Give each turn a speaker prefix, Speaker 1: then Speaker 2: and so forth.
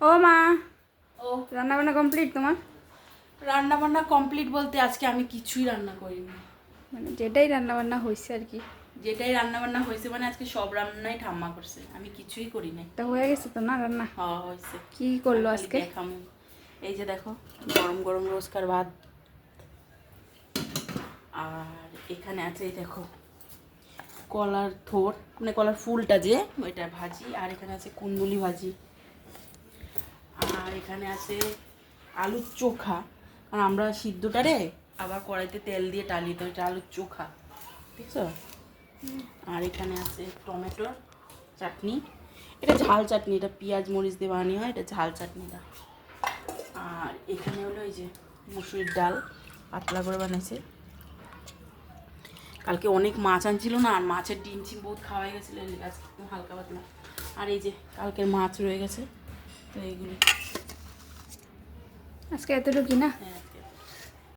Speaker 1: ও মা,
Speaker 2: ও
Speaker 1: রান্না বান্না কমপ্লিট তোমার?
Speaker 2: রান্না বান্না কমপ্লিট বলতে আজকে আমি কিছুই রান্না করিনি।
Speaker 1: মানে যেটাই রান্না বান্না হয়েছে আর কি।
Speaker 2: যেটাই রান্না বান্না হয়েছে মানে আজকে সব রান্নাই ঠাম্মা করছে, আমি কিছুই করি নাই।
Speaker 1: তা হয়ে গেছে তো না রান্না?
Speaker 2: হওয়া হয়েছে।
Speaker 1: কি করলো
Speaker 2: খালি
Speaker 1: আজকে?
Speaker 2: দেখামু। এই যে দেখো, গরম গরম রোজকার ভাত, আর এখানে আছে এই দেখো কলার থোর, মানে কলার ফুলটা যে ওইটা ভাজি, আর এখানে আছে কুন্দুলি ভাজি, আর এখানে আছে আলুর চোখা। আর আমরা সিদ্ধটারে আবার কড়াইতে তেল দিয়ে টালি, তো এটা আলুর চোখা, দেখছো? আর এখানে আছে টমেটোর চাটনি, এটা ঝাল চাটনি, এটা পেঁয়াজ মরিচ দিয়ে বানানো হয়, এটা ঝাল চাটনিটা। আর এখানে হলো এই যে মুসুরির ডাল, পাতলা করে বানাইছে। কালকে অনেক মাছ আনছিল না, আর মাছের ডিম চিম বহুত খাওয়াই গেছিলো, আজকে একটু হালকা পাতলা। আর এই যে কালকের মাছ রয়ে গেছে, তো এইগুলি
Speaker 1: আজকে এতটুকুই না?
Speaker 2: হ্যাঁ আজকে